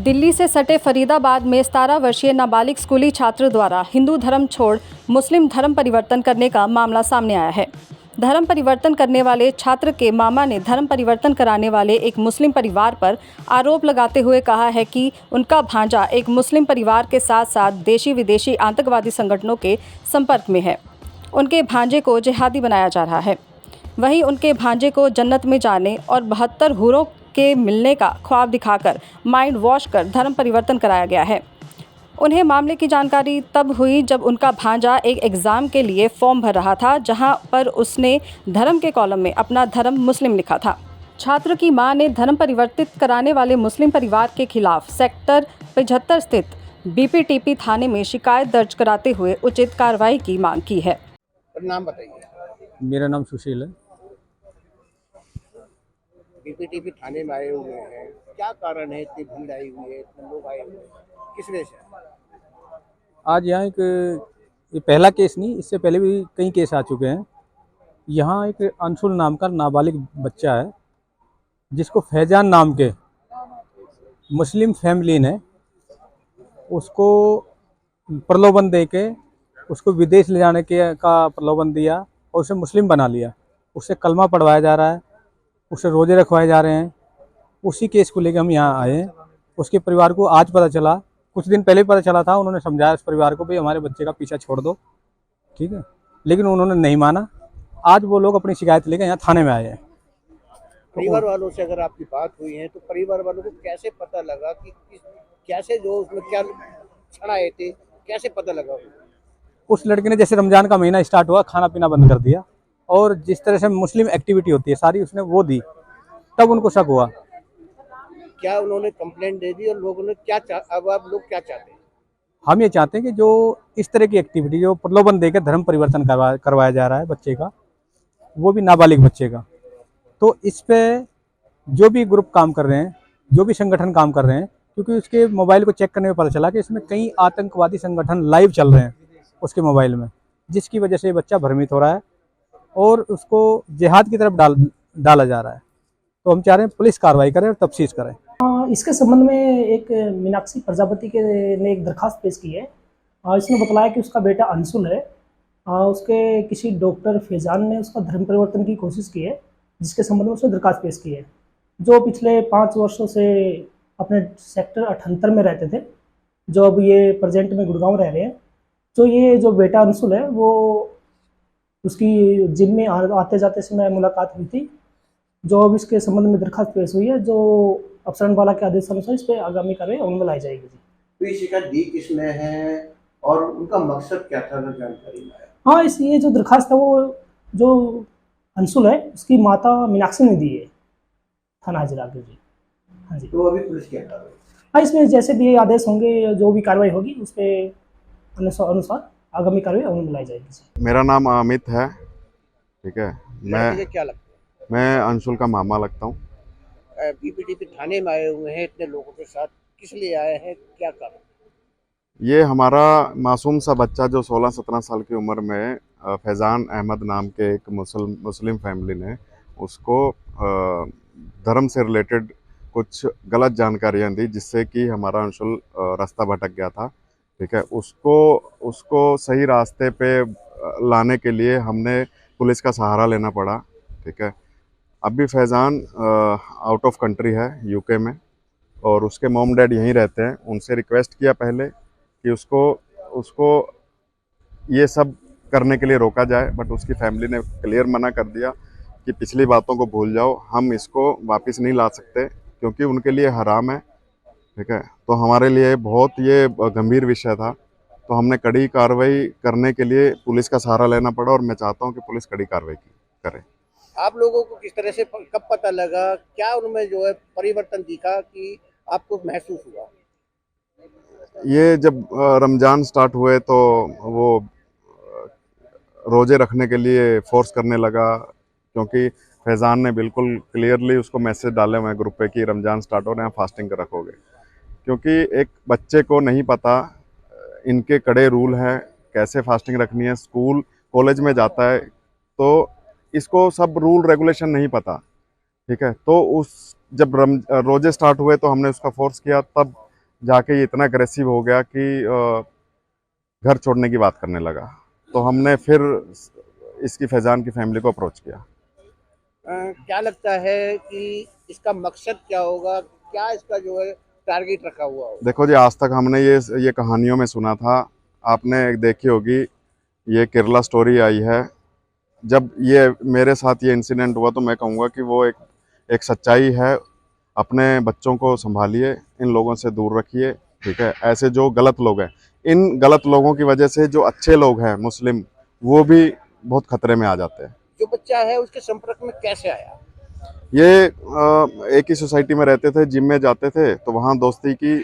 दिल्ली से सटे फरीदाबाद में 17 वर्षीय नाबालिग स्कूली छात्र द्वारा हिंदू धर्म छोड़ मुस्लिम धर्म परिवर्तन करने का मामला सामने आया है। धर्म परिवर्तन करने वाले छात्र के मामा ने धर्म परिवर्तन कराने वाले एक मुस्लिम परिवार पर आरोप लगाते हुए कहा है कि उनका भांजा एक मुस्लिम परिवार के साथ साथ देशी विदेशी आतंकवादी संगठनों के संपर्क में है। उनके भांजे को जिहादी बनाया जा रहा है। वहीं उनके भांजे को जन्नत में जाने और 72 हूरों के मिलने का ख्वाब दिखाकर माइंड वॉश कर धर्म परिवर्तन कराया गया है। उन्हें मामले की जानकारी तब हुई जब उनका भांजा एक एग्ज़ाम के लिए फॉर्म भर रहा था, जहां पर उसने धर्म के कॉलम में अपना धर्म मुस्लिम लिखा था। छात्र की मां ने धर्म परिवर्तित कराने वाले मुस्लिम परिवार के खिलाफ सेक्टर 75 स्थित बीपीटीपी थाने में शिकायत दर्ज कराते हुए उचित कार्रवाई की मांग की है। नाम बताइए। मेरा नाम सुशील है। बीपीटीपी थाने में आए हुए हैं, क्या कारण है इतनी भीड़ आई हुई है, इतने लोग आए हुए हैं, किस वजह से? आज यहाँ ये पहला केस नहीं, इससे पहले भी कई केस आ चुके हैं। यहाँ एक अंशुल नाम का नाबालिग बच्चा है, जिसको फैजान नाम के मुस्लिम फैमिली ने उसको प्रलोभन दे के उसको विदेश ले जाने का प्रलोभन दिया और उसे मुस्लिम बना लिया। उससे कलमा पढ़वाया जा रहा है, उससे रोजे रखवाए जा रहे हैं। उसी केस को लेकर हम यहाँ आए हैं। उसके परिवार को आज पता चला, कुछ दिन पहले पता चला था। उन्होंने समझाया उस परिवार को, भाई हमारे बच्चे का पीछा छोड़ दो, ठीक है, लेकिन उन्होंने नहीं माना। आज वो लोग अपनी शिकायत लेकर यहाँ थाने में आए हैं। परिवार वालों से अगर आपकी बात हुई है तो परिवार वालों को कैसे पता लगा कि कैसे जो उसमें क्या क्षण आए थे, कैसे पता लगा? उस लड़के ने जैसे रमजान का महीना स्टार्ट हुआ, खाना पीना बंद कर दिया और जिस तरह से मुस्लिम एक्टिविटी होती है सारी उसने वो दी, तब उनको शक हुआ। क्या उन्होंने कंप्लेंट दे दी और लोगों ने अब आप लोग क्या चाहते हैं? हम ये चाहते हैं कि जो इस तरह की एक्टिविटी जो प्रलोभन देकर धर्म परिवर्तन करवाया जा रहा है बच्चे का, वो भी नाबालिग बच्चे का, तो इस पे जो भी ग्रुप काम कर रहे हैं, जो भी संगठन काम कर रहे हैं, क्योंकि उसके मोबाइल को चेक करने में पता चला कि इसमें कई आतंकवादी संगठन लाइव चल रहे हैं उसके मोबाइल में, जिसकी वजह से बच्चा भ्रमित हो रहा है और उसको जिहाद की तरफ डाला जा रहा है। तो हम चाह रहे हैं पुलिस कार्रवाई करे और तफ्तीश करे। इसके संबंध में एक मीनाक्षी प्रजापति ने एक दरखास्त पेश की है। इसने बतलाया कि उसका बेटा अंशुल है, उसके किसी डॉक्टर फैजान ने उसका धर्म परिवर्तन की कोशिश की है, जिसके संबंध में उसने दरखास्त पेश की है। जो पिछले 5 वर्षों से अपने सेक्टर 78 में रहते थे, जो अब ये प्रेजेंट में गुड़गांव रह रहे हैं। तो ये जो बेटा अंशुल है वो उसकी जिम में आते जाते समय मुलाकात हुई थी, जो अब इसके संबंध में दरखास्त पेश हुई है, जो अपसरण वाला के आदेश अनुसार इस पर आगामी कार्रवाई अमल में लाई जाएगी। तो ये शिकायत दी किसने है और उनका मकसद क्या था, जानकारी में? हाँ, ये जो दरखास्त है वो जो अंशुल है उसकी माता मीनाक्षी ने दी है थाना हाजिरा के जी। हाँ जी। तो अभी पुलिस क्या कर रही है? हाँ, इसमें जैसे भी आदेश होंगे, जो भी कार्रवाई होगी उस पर अनुसार आगामी कार्रवाई अमल में लाई जाएगी। मेरा नाम अमित है, ठीक है। क्या लगता है? मैं अंशुल का मामा लगता हूँ। बीपीटीपी थाने में आए हुए हैं इतने लोगों के साथ, किस लिए आए हैं, क्या कारण? ये हमारा मासूम सा बच्चा जो 16-17 साल की उम्र में फैज़ान अहमद नाम के एक मुस्लिम फैमिली ने उसको धर्म से रिलेटेड कुछ गलत जानकारियाँ दी, जिससे कि हमारा अंशुल रास्ता भटक गया था, ठीक है। उसको सही रास्ते पे लाने के लिए हमने पुलिस का सहारा लेना पड़ा, ठीक है। अभी फैज़ान आउट ऑफ कंट्री है, यूके में, और उसके मॉम डैड यहीं रहते हैं। उनसे रिक्वेस्ट किया पहले कि उसको ये सब करने के लिए रोका जाए, बट उसकी फैमिली ने क्लियर मना कर दिया कि पिछली बातों को भूल जाओ, हम इसको वापस नहीं ला सकते क्योंकि उनके लिए हराम है, ठीक है। तो हमारे लिए बहुत ये गंभीर विषय था, तो हमने कड़ी कार्रवाई करने के लिए पुलिस का सहारा लेना पड़ा और मैं चाहता हूँ कि पुलिस कड़ी कार्रवाई करे। आप लोगों को किस तरह से कब पता लगा, क्या उनमें जो है परिवर्तन दिखा कि आपको महसूस हुआ? ये जब रमज़ान स्टार्ट हुए तो वो रोज़े रखने के लिए फोर्स करने लगा, क्योंकि फैज़ान ने बिल्कुल क्लियरली उसको मैसेज डाले हुए हैं ग्रुप पे कि रमज़ान स्टार्ट हो रहे हैं, फास्टिंग रखोगे। क्योंकि एक बच्चे को नहीं पता, इनके कड़े रूल हैं कैसे फास्टिंग रखनी है। स्कूल कॉलेज में जाता है तो इसको सब रूल रेगुलेशन नहीं पता, ठीक है। तो जब रोजे स्टार्ट हुए तो हमने उसका फोर्स किया, तब जाके ये इतना अग्रेसिव हो गया कि घर छोड़ने की बात करने लगा। तो हमने फिर इसकी फैज़ान की फैमिली को अप्रोच किया। क्या लगता है कि इसका मकसद क्या होगा, क्या इसका जो है टारगेट रखा हुआ होगा? देखो जी, आज तक हमने ये कहानियों में सुना था, आपने देखी होगी, ये केरला स्टोरी आई है। जब ये मेरे साथ ये इंसिडेंट हुआ तो मैं कहूँगा कि वो एक सच्चाई है। अपने बच्चों को संभालिए, इन लोगों से दूर रखिए, ठीक है। ऐसे जो गलत लोग हैं, इन गलत लोगों की वजह से जो अच्छे लोग हैं मुस्लिम, वो भी बहुत खतरे में आ जाते हैं। जो बच्चा है उसके संपर्क में कैसे आया? ये एक ही सोसाइटी में रहते थे, जिम में जाते थे, तो वहाँ दोस्ती की।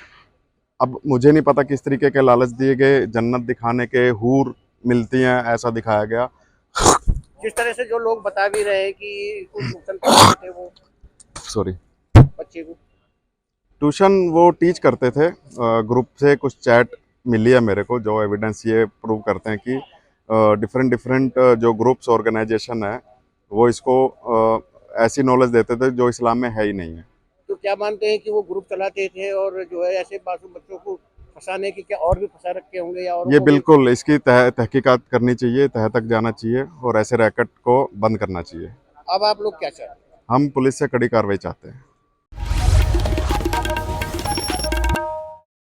अब मुझे नहीं पता किस तरीके के लालच दिए गए, जन्नत दिखाने के, हूर मिलती हैं, ऐसा दिखाया गया। जिस तरह से जो लोग बता भी रहे हैं कि कुछ ट्यूशन पढ़ाते थे वो सॉरी, बच्चे को। ट्यूशन वो टीच करते थे। ग्रुप से कुछ चैट मिली है मेरे को, जो एविडेंस ये प्रूव करते हैं कि डिफरेंट जो ग्रुप्स ऑर्गेनाइजेशन है वो इसको ऐसी नॉलेज देते थे जो इस्लाम में है ही नहीं है। तो क्या मानते हैं कि वो ग्रुप चलाते थे और जो है ऐसे मासूम बच्चों को फंसाने की, क्या और भी फंसा रखे होंगे या और ये बिल्कुल इसकी तहकीकात करनी चाहिए, तह तक जाना चाहिए और ऐसे रैकेट को बंद करना चाहिए। अब आप लोग क्या चाहते हैं? हम पुलिस से कड़ी कार्रवाई चाहते हैं।